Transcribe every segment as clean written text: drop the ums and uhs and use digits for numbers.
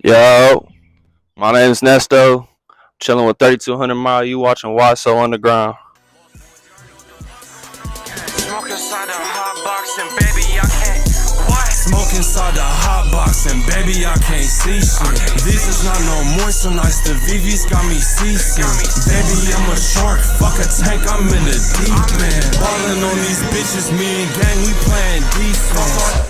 Yo, my name's Nestoe. Chilling with 3200 Mile. You watching Why So Underground? Smoke inside the hot box and baby I can't. What? Smoke inside the hot box and baby I can't see shit. This is not no moist, so nice. The VV's got me seasick. Baby I'm a shark, fuck a tank, I'm in the deep end. Ballin' on these bitches, me and gang, we playing defense.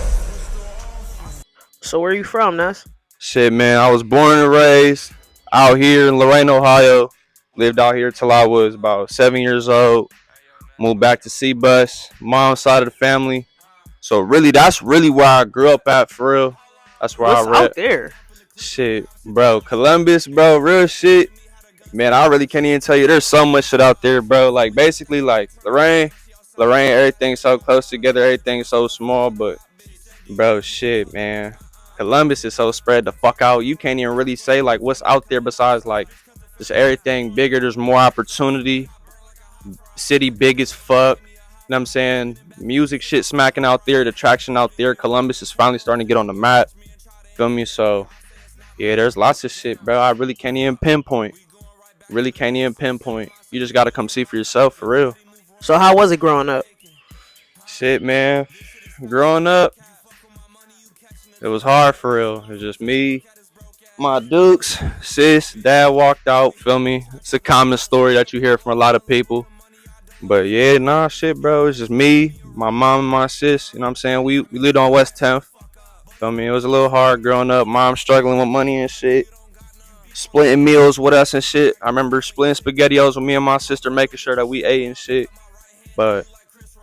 So where you from, Ness? Shit, man. I was born and raised out here in Lorain, Ohio. Lived out here till I was about 7 years old. Moved back to Seabus, mom's side of the family. So really, that's really where I grew up at for real. That's where What's I read. out there? Shit, bro. Columbus, bro. Real shit. Man, I really can't even tell you. There's so much shit out there, bro. Like basically, like Lorraine, everything's so close together. Everything's so small, but bro, shit, man. Columbus is so spread the fuck out. You can't even really say like what's out there besides like just everything bigger. There's more opportunity. City big as fuck. You know what I'm saying? Music shit smacking out there. The traction out there. Columbus is finally starting to get on the map. Feel me? So yeah, there's lots of shit, bro. I really can't even pinpoint. Really can't even pinpoint. You just gotta come see for yourself, for real. So how was it growing up? Shit, man. Growing up, it was hard for real. It was just me, my dukes, sis, dad walked out. Feel me? It's a common story that you hear from a lot of people. But yeah, nah, shit, bro. It's just me, my mom, and my sis. You know what I'm saying? We lived on West 10th. Feel me? It was a little hard growing up. Mom struggling with money and shit. Splitting meals with us and shit. I remember splitting spaghettios with me and my sister, making sure that we ate and shit. But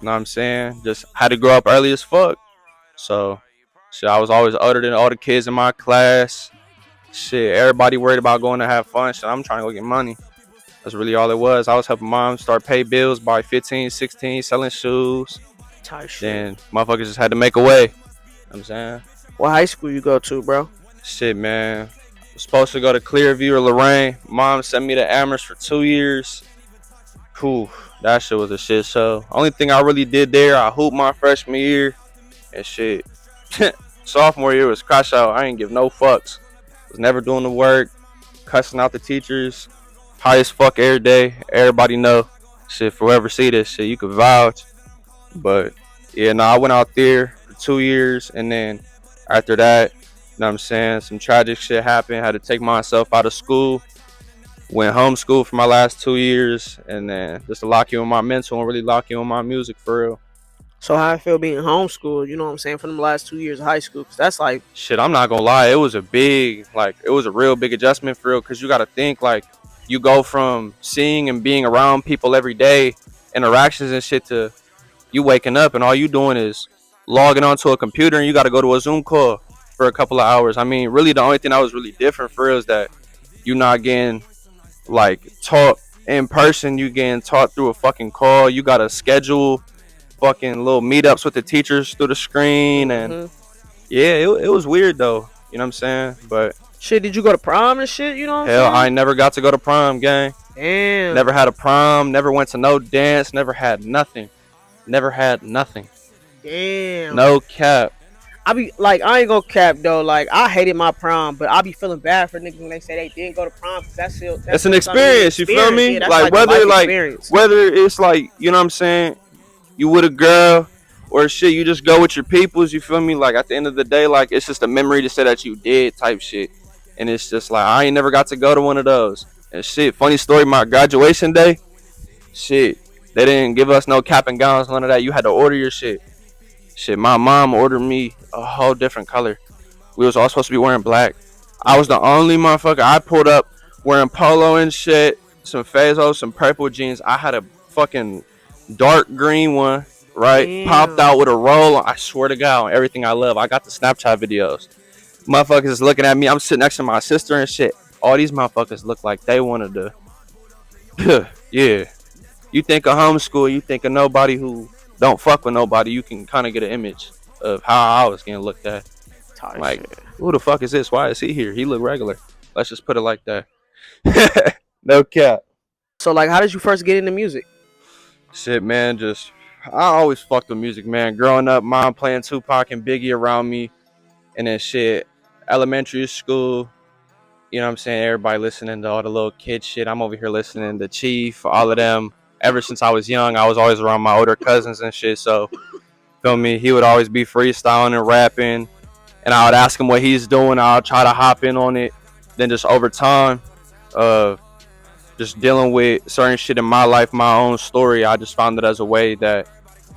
you know what I'm saying? Just had to grow up early as fuck. So shit, I was always older than all the kids in my class. Shit, everybody worried about going to have fun. Shit, I'm trying to go get money. That's really all it was. I was helping mom start pay bills by 15, 16, selling shoes. Type shit. Then motherfuckers just had to make a way. You know what I'm saying? What high school you go to, bro? Shit, man. Was supposed to go to Clearview or Lorraine. Mom sent me to Amherst for 2 years. Cool. That shit was a shit show. Only thing I really did there, I hooped my freshman year and shit. Sophomore year was crash out. I ain't give no fucks. Was never doing the work, cussing out the teachers, high as fuck every day. Everybody know. Shit, for whoever see this shit, you could vouch. But yeah, no, I went out there for 2 years, and then after that, you know what I'm saying, some tragic shit happened. Had to take myself out of school. Went homeschool for my last 2 years, and then just to lock you in my mental and really lock you in my music for real. So how I feel being homeschooled, you know what I'm saying, for them last 2 years of high school? Because that's like, Shit, I'm not gonna lie, it was a big, like, it was a real big adjustment for real, because you gotta think, like, you go from seeing and being around people every day, interactions and shit, to you waking up and all you doing is logging onto a computer and you gotta go to a Zoom call for a couple of hours. I mean, really, the only thing that was really different for real is that you not getting, like, taught in person, you getting taught through a fucking call. You gotta schedule fucking little meetups with the teachers through the screen, and hmm yeah, it was weird though. You know what I'm saying? But shit, did you go to prom and shit, you know what hell, I'm I saying? never got to go to prom, gang. Damn. Never had a prom. Never went to no dance. Never had nothing. Never had nothing. Damn. No cap. I be like, I ain't gonna cap though. Like, I hated my prom, but I be feeling bad for niggas when they say they didn't go to prom, because It's an experience. You feel me? Yeah, that's Like like a whether life like experience. whether it's like, you know what I'm saying, you with a girl or shit, you just go with your peoples. You feel me? Like at the end of the day, like it's just a memory to say that you did type shit. And it's just like I ain't never got to go to one of those. And shit, funny story, my graduation day, shit, they didn't give us no cap and gowns, none of that. You had to order your shit. Shit, my mom ordered me a whole different color. We was all supposed to be wearing black. I was the only motherfucker. I pulled up wearing polo and shit, some Fazos, some purple jeans. I had a fucking dark green one, right? Popped Damn. out with a roll. I swear to God, on everything I love. I got the Snapchat videos. Motherfuckers is looking at me. I'm sitting next to my sister and shit. All these motherfuckers look like they wanted to. Yeah. You think of homeschool, you think of nobody who don't fuck with nobody. You can kind of get an image of how I was getting looked at. Type Like, shit. who the fuck is this? Why is he here? He look regular. Let's just put it like that. No cap. So like, how did you first get into music? Shit, man. Just I always fucked with music, man. Growing up, mom playing Tupac and Biggie around me, and then shit. Elementary school, You know what I'm saying? Everybody listening to all the little kid shit. I'm over here listening to Chief, all of them. Ever since I was young, I was always around my older cousins and shit. So, feel me? He would always be freestyling and rapping. And I would ask him what he's doing. I'll try to hop in on it. Then just over time, uh, just dealing with certain shit in my life, my own story, I just found it as a way that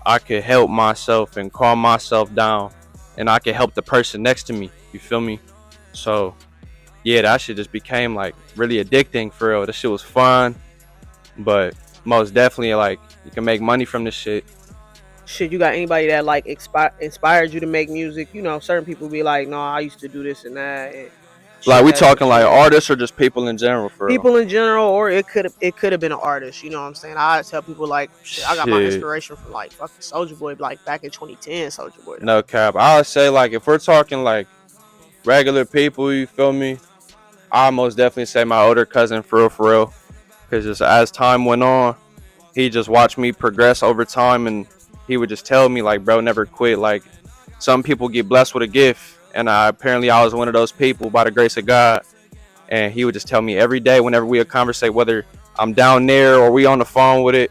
I could help myself and calm myself down. And I could help the person next to me. You feel me? So, yeah, that shit just became like really addicting for real. This shit was fun, but most definitely like you can make money from this shit. Shit, you got anybody that like inspired you to make music? You know, certain people be like, "No, I used to do this and that," and Like shit we that talking like inspired artists or just people in general for real. people in general, or it could have been an artist. You know what I'm saying? I tell people like, shit, I got my Shit, inspiration from like fucking Soldier Boy, like back in 2010, Soldier Boy. Though. no cap. I would say like if we're talking like regular people, you feel me? I most definitely say my older cousin for real. Because just as time went on, he just watched me progress over time, and he would just tell me like, bro, never quit. Like some people get blessed with a gift, and apparently I was one of those people by the grace of God. And he would just tell me every day whenever we would conversate, whether I'm down there or we on the phone with it,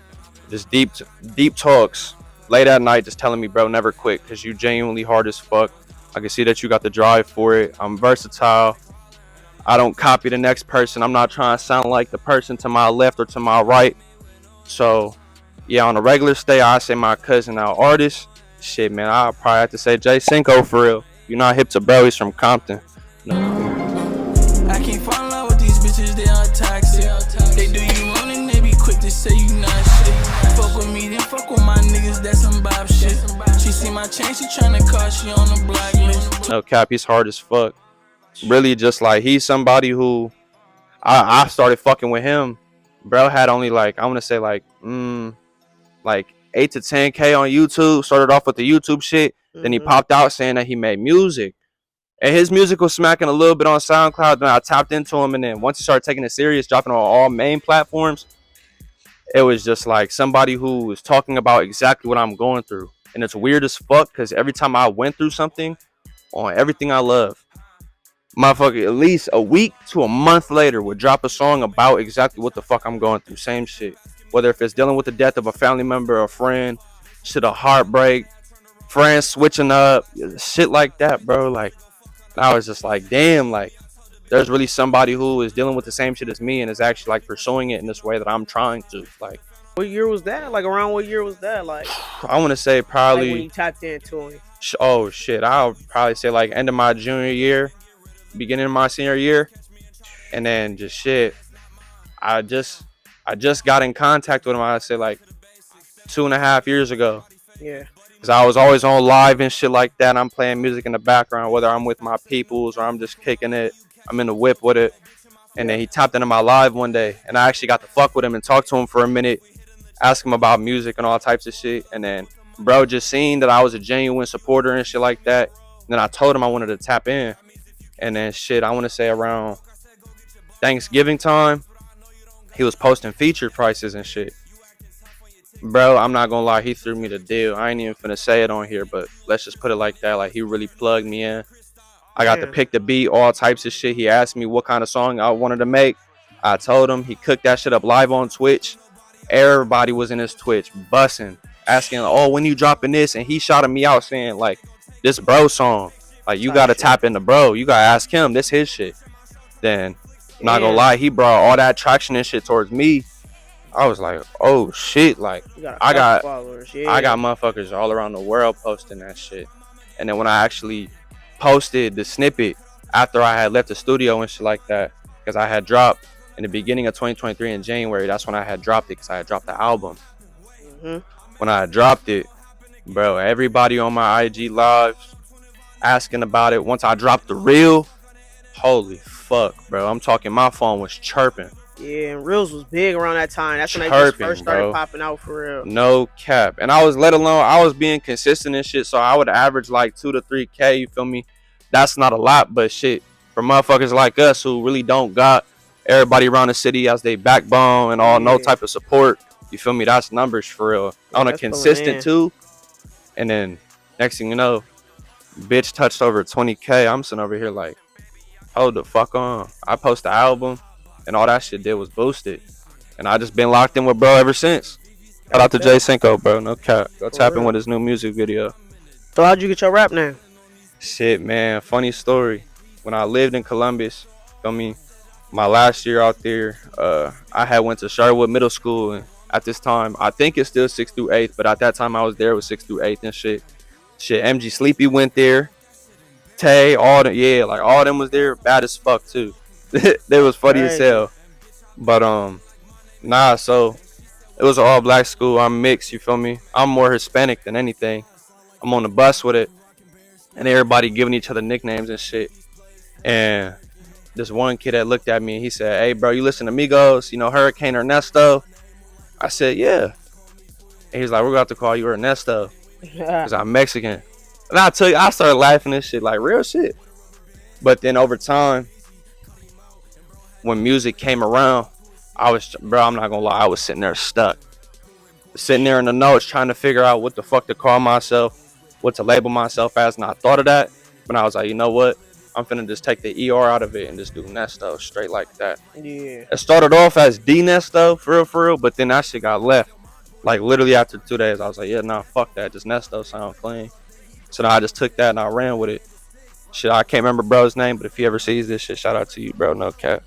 just deep talks late at night, just telling me, bro, never quit, because you genuinely hard as fuck. I can see that you got the drive for it. I'm versatile. I don't copy the next person. I'm not trying to sound like the person to my left or to my right. So, yeah, on a regular stay, I say my cousin. Now, artist, shit, man, I'll probably have to say Jay Cinco for real. You're not hip to bro, he's from Compton. No. I can't fall in love with these bitches, they are toxic. They do you wrong and they be quick to say you not shit. Fuck with me, then fuck with my niggas, that's some Bob shit. She see my chain, she tryna call, she on the blacklist. No cap, he's hard as fuck. Really, just like he's somebody who I started fucking with him. Bro had only like I want to say like 8 to 10K on YouTube. Started off with the YouTube shit. Then he Mm-hmm. popped out saying that he made music. And his music was smacking a little bit on SoundCloud. Then I tapped into him, and then once he started taking it serious, dropping on all main platforms, it was just like somebody who was talking about exactly what I'm going through. And it's weird as fuck because every time I went through something on everything I love, motherfucker, at least a week to a month later would drop a song about exactly what the fuck I'm going through. Same shit. Whether if it's dealing with the death of a family member or a friend, shit, a heartbreak, friends switching up, shit like that, bro. Like, I was just like, damn, like, there's really somebody who is dealing with the same shit as me and is actually like pursuing it in this way that I'm trying to. Like, What year was that? Like around what year was that? I want to say Like when probably, you tapped into him. oh shit, I'll probably say like end of my junior year, beginning of my senior year, and then just shit. I just I just got in contact with him. I say like 2.5 years ago, Yeah. because I was always on live and shit like that. I'm playing music in the background, whether I'm with my peoples or I'm just kicking it. I'm in the whip with it. And then he tapped into my live one day, and I actually got to fuck with him and talk to him for a minute, ask him about music and all types of shit. And then bro just seen that I was a genuine supporter and shit like that. And then I told him I wanted to tap in. And then shit, I want to say around Thanksgiving time, he was posting featured prices and shit. Bro, I'm not gonna lie, he threw me the deal. I ain't even finna say it on here, but let's just put it like that. Like, he really plugged me in. I got to Damn. pick the beat, all types of shit. He asked me what kind of song I wanted to make. I told him. He cooked that shit up live on Twitch. Everybody was in his Twitch bussing, asking, oh, when you dropping this? And he shouted me out saying, like, this bro song. Like, you got to tap into bro. You got to ask him. This his shit. Then, not gonna lie, he brought all that traction and shit towards me. I was like, oh, shit. Like, You got I got followers. Yeah. I got motherfuckers all around the world posting that shit. And then when I actually posted the snippet after I had left the studio and shit like that, because I had dropped in the beginning of 2023 in January, that's when I had dropped it, because I had dropped the album. hmm When I had dropped it, bro, everybody on my IG lives asking about it. Once I dropped the reel, holy fuck, bro. I'm talking, my phone was chirping. Yeah, and Reels was big around that time. That's when they just Chirping, first started bro. popping out for real. No cap. And I was, let alone, I was being consistent and shit, so I would average like 2 to 3K, you feel me? That's not a lot, but shit, for motherfuckers like us who really don't got everybody around the city as they backbone and all, no Yeah. type of support, you feel me? That's numbers for real. Yeah, On a that's pulling consistent in. too. And then next thing you know, bitch touched over 20K. I'm sitting over here like, hold the fuck on. I post the album, and all that shit did was boost it. And I just been locked in with bro ever since. Shout out That's to Jay dope. Cinco, bro. No cap. Go For tap in real. with his new music video. So how'd you get your rap name? Shit, man. Funny story. When I lived in Columbus, feel me, my last year out there, I had went to Sherwood Middle School, and at this time, I think it's still 6th through 8th, but at that time I was there, it was 6th through 8th and shit. Shit, MG Sleepy went there. Tay, all them, yeah, like all them was there. Bad as fuck too. They That's was funny as crazy. hell. But nah. So it was an all black school. I'm mixed. You feel me? I'm more Hispanic than anything. I'm on the bus with it, and everybody giving each other nicknames and shit. And this one kid that looked at me, he said, "Hey, bro, you listen to Migos? You know Hurricane or Nesto?" I said, "Yeah." And he's like, "We're about to call you Ernesto because I'm Mexican." And I tell you, I started laughing and shit, like real shit. But then over time, when music came around, bro, I'm not gonna lie, I was sitting there stuck. Sitting there in the notes trying to figure out what the fuck to call myself, what to label myself as, and I thought of that. But I was like, you know what? I'm finna just take the ER out of it and just do Nesto straight like that. Yeah. It started off as D Nesto, for real, but then that shit got left. Like literally after 2 days, I was like, yeah, nah, fuck that. Just Nesto sound clean. So now I just took that and I ran with it. Shit, I can't remember bro's name, but if he ever sees this shit, shout out to you, bro. No cap.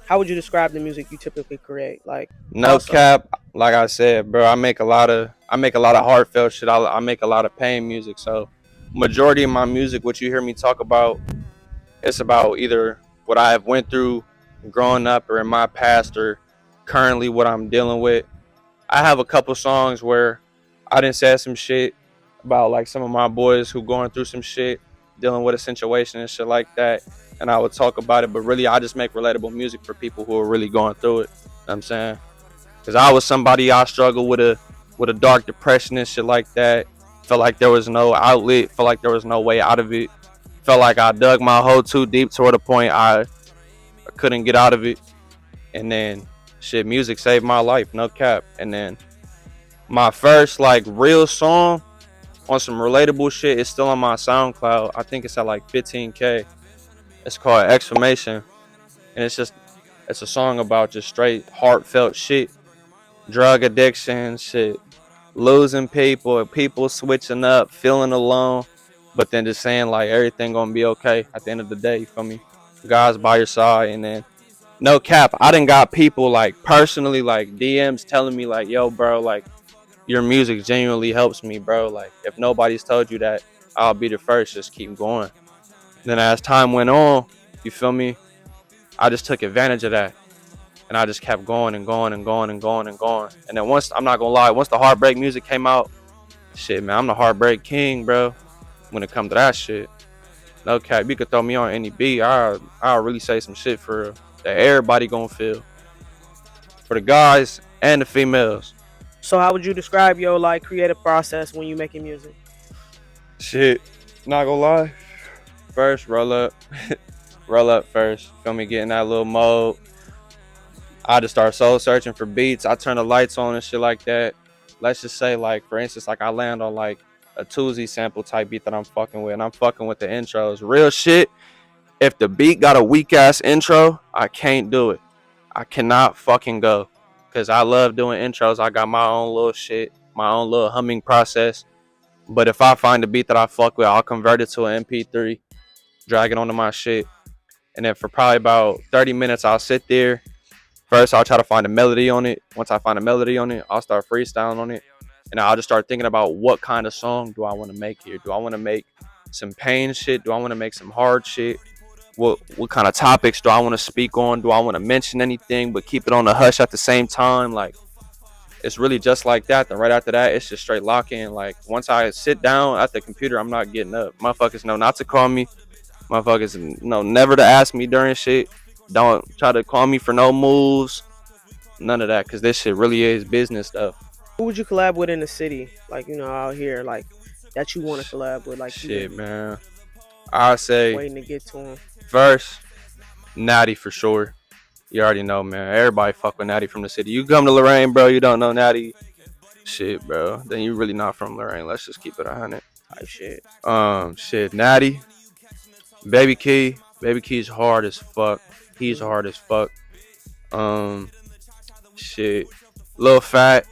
How would you describe the music you typically create? Like No also. cap. Like I said, bro, I make a lot of heartfelt shit. I make a lot of pain music. So majority of my music, what you hear me talk about, it's about either what I have went through growing up or in my past or currently what I'm dealing with. I have a couple songs where I done said some shit about like some of my boys who going through some shit, dealing with a situation and shit like that. And I would talk about it, but really I just make relatable music for people who are really going through it. You know what I'm saying? Cause I was somebody, I struggled with a dark depression and shit like that. Felt like there was no outlet. Felt like there was no way out of it. Felt like I dug my hole too deep toward the point I couldn't get out of it. And then shit, music saved my life, no cap. And then my first like real song on some relatable shit is still on my SoundCloud. I think it's at like 15K. It's called Exclamation, and it's a song about just straight heartfelt shit, drug addiction, shit, losing people switching up, feeling alone, but then just saying like everything gonna be okay at the end of the day. You feel me? God's by your side, and then no cap, I done got people like personally like DMs telling me like, yo, bro, like your music genuinely helps me, bro. Like if nobody's told you that, I'll be the first. Just keep going. Then as time went on, you feel me? I just took advantage of that. And I just kept going and going and going and going and going. And then once, I'm not gonna lie, once the heartbreak music came out, shit, man, I'm the heartbreak king, bro. When it comes to that shit, no cap, you could throw me on any beat. I'll really say some shit for that everybody gonna feel. For the guys and the females. So how would you describe your like creative process when you making music? Shit, not gonna lie. First, roll up. Roll up first. Feel me? Get in that little mode. I just start soul searching for beats. I turn the lights on and shit like that. Let's just say, like, for instance, like I land on like a Tuesday sample type beat that I'm fucking with, and I'm fucking with the intros. Real shit. If the beat got a weak ass intro, I can't do it. I cannot fucking go. Cause I love doing intros. I got my own little shit, my own little humming process. But if I find a beat that I fuck with, I'll convert it to an MP3, drag it onto my shit. And then for probably about 30 minutes, I'll sit there. First, I'll try to find a melody on it. Once I find a melody on it, I'll start freestyling on it. And I'll just start thinking about what kind of song do I want to make here? Do I want to make some pain shit? Do I want to make some hard shit? What kind of topics do I want to speak on? Do I want to mention anything but keep it on the hush at the same time? Like, it's really just like that. Then right after that, it's just straight lock in. Like, once I sit down at the computer, I'm not getting up. Motherfuckers know not to call me. Motherfuckers know never to ask me during shit. Don't try to call me for no moves. None of that, because this shit really is business stuff. Who would you collab with in the city? Like, out here, like that you want to collab with, like you Shit, been man. I say waiting to get to him. first, Natty for sure. You already know, man. Everybody fuck with Natty from the city. You come to Lorraine, bro, you don't know Natty. Shit, bro. Then you really not from Lorraine. Let's just keep it 100. Type shit. Shit, Natty, Baby Key, Baby Key's hard as fuck. He's hard as fuck. Um, shit. Lil Fat,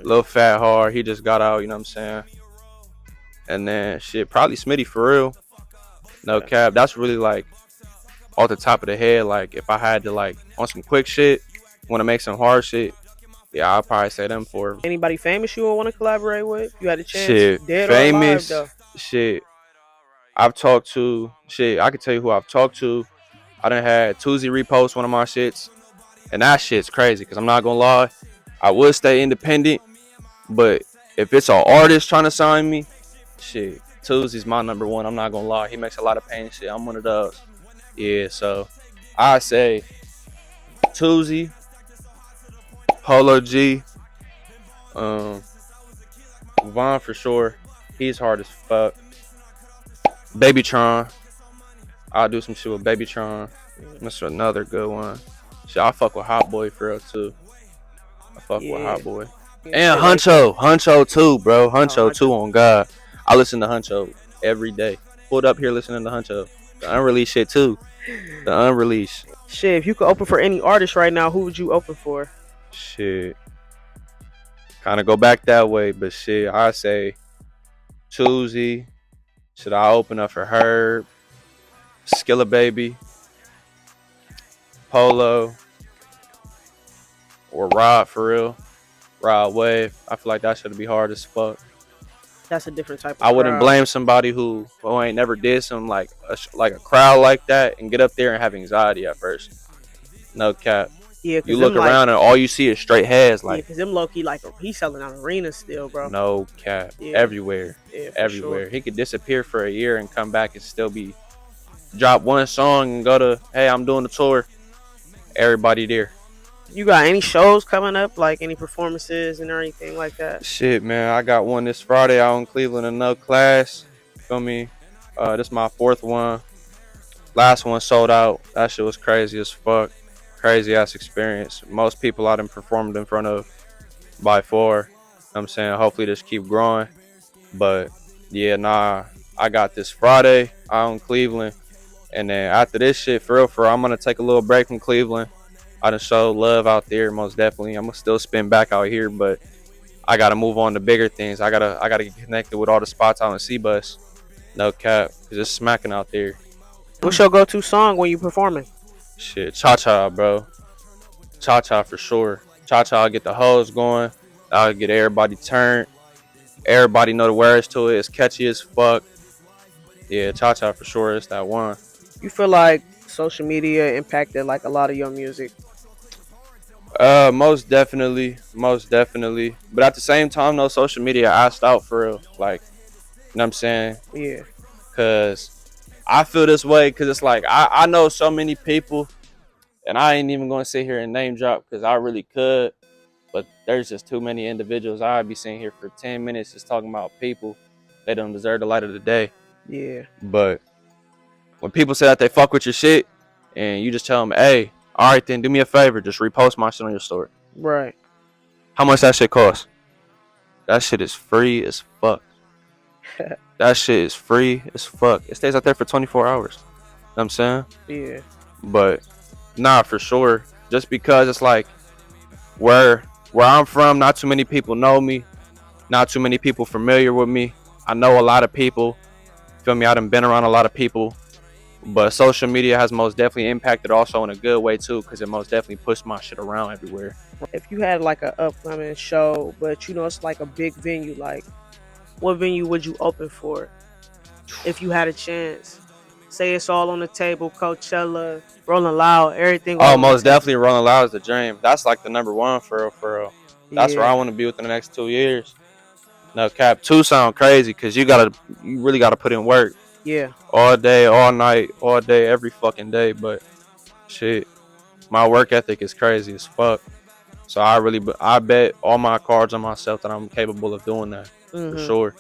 Lil Fat hard. He just got out. You know what I'm saying? And then shit, probably Smitty for real. No cap. That's really like off the top of the head. Like if I had to like on some quick shit, want to make some hard shit. Yeah, I'll probably say them for Anybody famous you would want to collaborate with? If you had a chance, shit. dead or alive Famous though. shit. I've talked to shit. I can tell you who I've talked to. I done had Tuesday repost one of my shits, and that shit's crazy. Cause I'm not gonna lie, I would stay independent, but if it's an artist trying to sign me, shit, Tuesday's my number one. I'm not gonna lie, he makes a lot of pain shit. I'm one of those. Yeah, so I say Tuesday, Polo G, um, Vaughn for sure. He's hard as fuck. Babytron. I'll do some shit with Babytron. That's another good one. Shit, I fuck with Hot Boy for real too. I fuck with Hot Boy. And Huncho too, bro. Huncho too on God. I listen to Huncho every day. Pulled up here listening to Huncho. The unreleased shit too. The unreleased. Shit, if you could open for any artist right now, who would you open for? Shit. Kind of go back that way, but shit, I say Tuesday. Should I open up for Herb, Skilla Baby, Polo, or Rod for real? Rod Wave. I feel like that should be hard as fuck. That's a different type of I wouldn't crowd. blame somebody who ain't never did some like a crowd like that and get up there and have anxiety at first. No cap. Yeah, You look around and all you see is straight heads. Yeah, Like because them low key like he's selling out arenas still, bro. no cap. Yeah. Everywhere. Yeah, for Everywhere. sure. He could disappear for a year and come back and still be drop one song and go to, hey, I'm doing the tour. Everybody there. You got any shows coming up, like any performances and anything like that? Shit, man. I got one this Friday out in Cleveland in no class. Feel me? This is my fourth one. Last one sold out. That shit was crazy as fuck. Crazy ass experience. Most people I done performed in front of by far. I'm saying hopefully this keep growing. But yeah, nah. I got this Friday out in Cleveland. And then after this shit, for real, I'm gonna take a little break from Cleveland. I done showed love out there, most definitely. I'm gonna still spin back out here, but I gotta move on to bigger things. I gotta get connected with all the spots out in C-Bus. No cap, cause it's smacking out there. What's your go-to song when you performing? Shit, cha-cha, bro. Cha-cha for sure. Cha-cha, I'll get the hoes going. I'll get everybody turned. Everybody know the words to it. It's catchy as fuck. Yeah, cha-cha for sure. It's that one. You feel like social media impacted like a lot of your music? Most definitely. But at the same time, no, social media asked out for real. Like, you know what I'm saying? Yeah. Cause I feel this way because it's like I know so many people, and I ain't even gonna sit here and name drop because I really could, but there's just too many individuals. I'd be sitting here for 10 minutes just talking about people. They don't deserve the light of the day. Yeah. But when people say that they fuck with your shit, and you just tell them, hey, all right then, do me a favor, just repost my shit on your story. Right. How much that shit cost? That shit is free as fuck. That shit is free as fuck. It stays out there for 24 hours. You know what I'm saying? Yeah. But nah, for sure. Just because it's like where I'm from, not too many people know me. Not too many people familiar with me. I know a lot of people. Feel me? I done been around a lot of people. But social media has most definitely impacted also in a good way too, because it most definitely pushed my shit around everywhere. If you had like a upcoming show, but you know it's like a big venue, like what venue would you open for if you had a chance? Say it's all on the table, Coachella, Rolling Loud, everything. Oh, most definitely Rolling Loud is the dream. That's like the number one for real. That's where I want to be within the next 2 years. No cap. 2 sound crazy because you really gotta put in work. Yeah. All day, all night, all day, every fucking day. But shit, my work ethic is crazy as fuck. So I bet all my cards on myself that I'm capable of doing that for sure.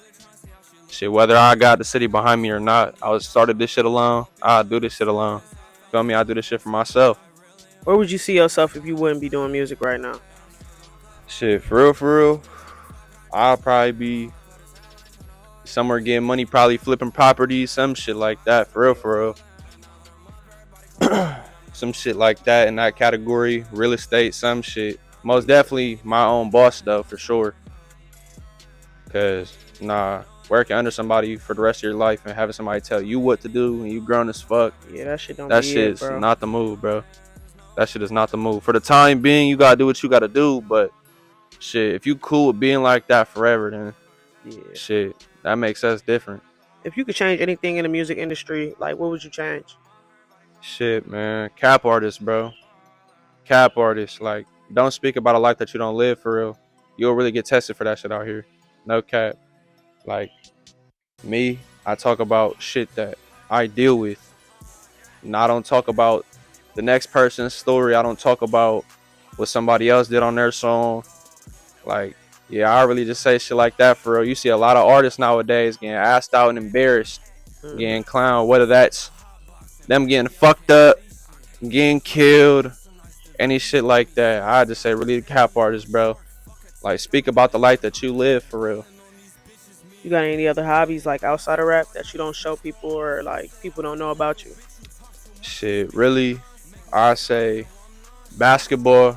Shit, whether I got the city behind me or not, I started this shit alone. I'll do this shit alone. Feel me? I do this shit for myself. Where would you see yourself if you wouldn't be doing music right now? Shit, for real. I'll probably be somewhere getting money, probably flipping properties, some shit like that. For real. some shit like that in that category. Real estate, some shit. Most definitely my own boss though, for sure. Cause working under somebody for the rest of your life and having somebody tell you what to do and you grown as fuck, Yeah, that shit don't that be it, shit's bro. not the move, bro. That shit is not the move. For the time being, you gotta do what you gotta do. But shit, if you cool with being like that forever, then Yeah. shit, that makes us different. If you could change anything in the music industry, like what would you change? Shit, man. Cap artists, bro. Cap artists. Like, don't speak about a life that you don't live for real. You'll really get tested for that shit out here. No cap. Like, me, I talk about shit that I deal with. And I don't talk about the next person's story. I don't talk about what somebody else did on their song. Like, yeah, I really just say shit like that for real. You see a lot of artists nowadays getting asked out and embarrassed, Mm-hmm. getting clowned, whether that's them getting fucked up, getting killed, any shit like that. I just say really the cap artist, bro. Like, speak about the life that you live for real. You got any other hobbies like outside of rap that you don't show people or like people don't know about you? Shit, really, I say basketball.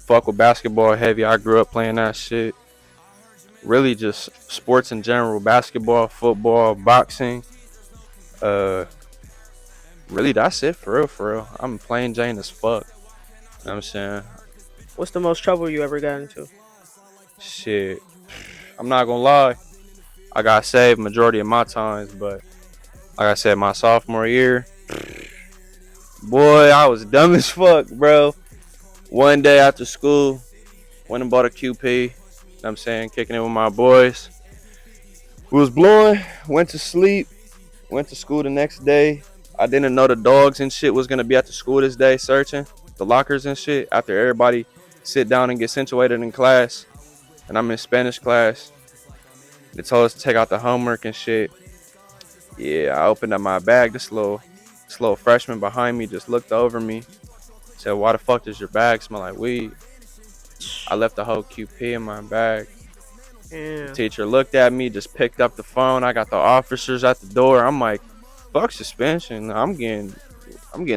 Fuck with basketball heavy. I grew up playing that shit. Really, just sports in general: basketball, football, boxing. Uh, really, that's it for real. For real, I'm plain Jane as fuck. You know what I'm saying? What's the most trouble you ever got into? Shit, I'm not gonna lie. I got saved majority of my times, but like I said, my sophomore year, boy, I was dumb as fuck, bro. One day after school, went and bought a QP. You know what I'm saying, kicking it with my boys. We was blowing, went to sleep, went to school the next day. I didn't know the dogs and shit was gonna be at the school this day searching the lockers and shit after everybody sit down and get situated in class. And I'm in Spanish class. They told us to take out the homework and shit. Yeah, I opened up my bag. This little freshman behind me just looked over me. Said, "Why the fuck does your bag smell like weed?" I left the whole QP in my bag. The Yeah. teacher looked at me, just picked up the phone. I got the officers at the door. I'm like, "Fuck suspension. I'm getting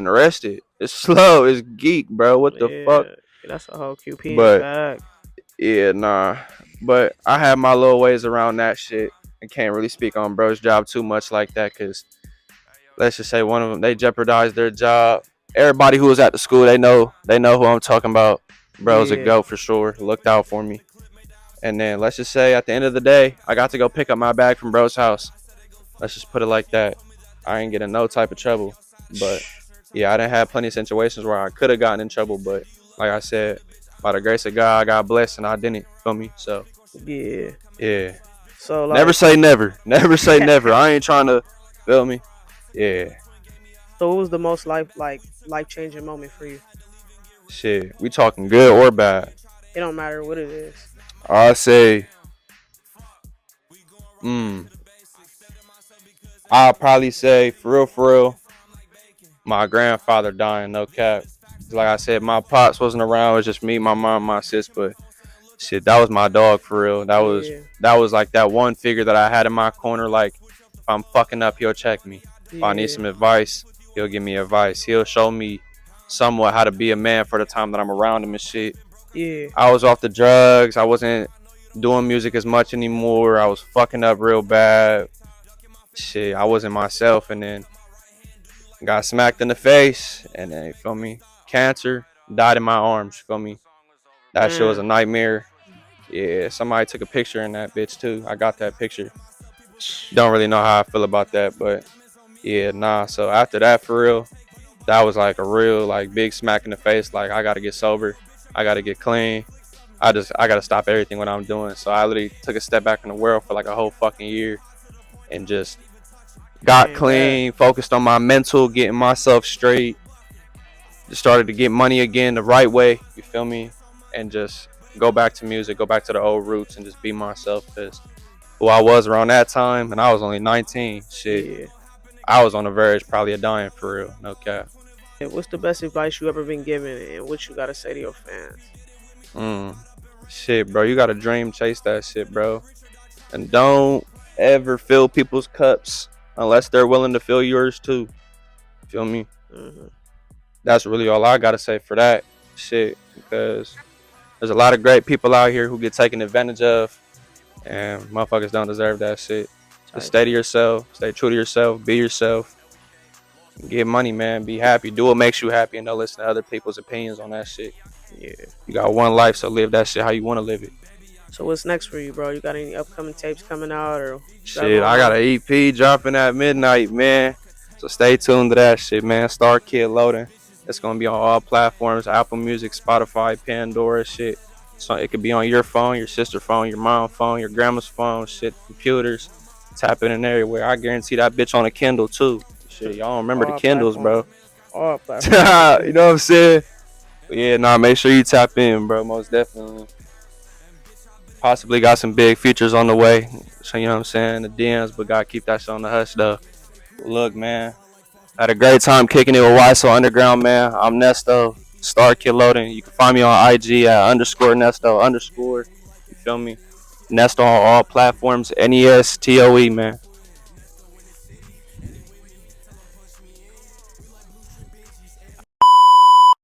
arrested. It's slow. It's geek, bro. What the fuck?" Yeah. That's a whole QP in the But bag. yeah, nah. But I have my little ways around that shit. I can't really speak on bro's job too much like that, cause let's just say one of them they jeopardized their job. Everybody who was at the school, they know who I'm talking about. Bro's a Yeah. goat for sure. Looked out for me. And then let's just say at the end of the day, I got to go pick up my bag from bro's house. Let's just put it like that. I ain't getting no type of trouble. But yeah, I done had plenty of situations where I could have gotten in trouble, but like I said, by the grace of God, I got blessed and I didn't. Feel me? So Yeah. yeah. So Never like, say never. Never say never. I ain't trying to feel me. Yeah. so what was the most life changing moment for you? Shit. We talking good or bad. It don't matter what it is. I say, mm, I'll probably say for real, my grandfather dying, no cap. Like I said, my pops wasn't around. It was just me, my mom, my sis. But shit, that was my dog for real. That was Yeah. that was like that one figure that I had in my corner. Like if I'm fucking up, he'll check me. If I need Yeah. some advice, he'll give me advice. He'll show me somewhat how to be a man for the time that I'm around him and shit. Yeah. I was off the drugs. I wasn't doing music as much anymore. I was fucking up real bad. Shit, I wasn't myself, and then got smacked in the face, and then you feel me, cancer, died in my arms. You feel me? That shit was a Man. nightmare. Yeah, somebody took a picture in that bitch too. I got that picture. Don't really know how I feel about that, but yeah, nah. So after that, for real, that was like a real like big smack in the face. Like I gotta get sober. I gotta get clean. I gotta stop everything what I'm doing. So I literally took a step back in the world for like a whole fucking year and just got Came back. clean, focused on my mental, getting myself straight. Just started to get money again the right way. You feel me? And just go back to music, go back to the old roots, and just be myself. Cause who I was around that time, and I was only 19. Shit, Yeah. I was on the verge probably of dying for real. No cap. And what's the best advice you ever been given, and what you gotta say to your fans? Mm. Shit, bro, you gotta dream, chase that shit, bro, and don't ever fill people's cups unless they're willing to fill yours too. Feel me? Hmm. That's really all I gotta say for that shit. Because there's a lot of great people out here who get taken advantage of, and motherfuckers don't deserve that shit. Just Type stay to shit. yourself, stay true to yourself, be yourself, get money, man, be happy, do what makes you happy, and don't listen to other people's opinions on that shit. Yeah. You got one life, so live that shit how you want to live it. So what's next for you, bro? You got any upcoming tapes coming out or what you got Shit, going I got on? an EP dropping at midnight, man. So stay tuned to that shit, man. Star Kid Loading. It's gonna be on all platforms: Apple Music, Spotify, Pandora, shit. So it could be on your phone, your sister's phone, your mom's phone, your grandma's phone, shit, computers. Tap it in everywhere. I guarantee that bitch on a Kindle too. Shit, y'all don't remember the All Kindles, bro. platforms. All You platforms for know sure. what I'm saying? But yeah, nah, make sure you tap in, bro. Most definitely. Possibly got some big features on the way. So you know what I'm saying? The DMs, but gotta keep that shit on the hush though. Look, man. Had a great time kicking it with YSO Underground, man. I'm Nesto, Star Kid Loading. You can find me on IG at underscore Nesto underscore. You feel me? Nesto on all platforms. NESTOE, man.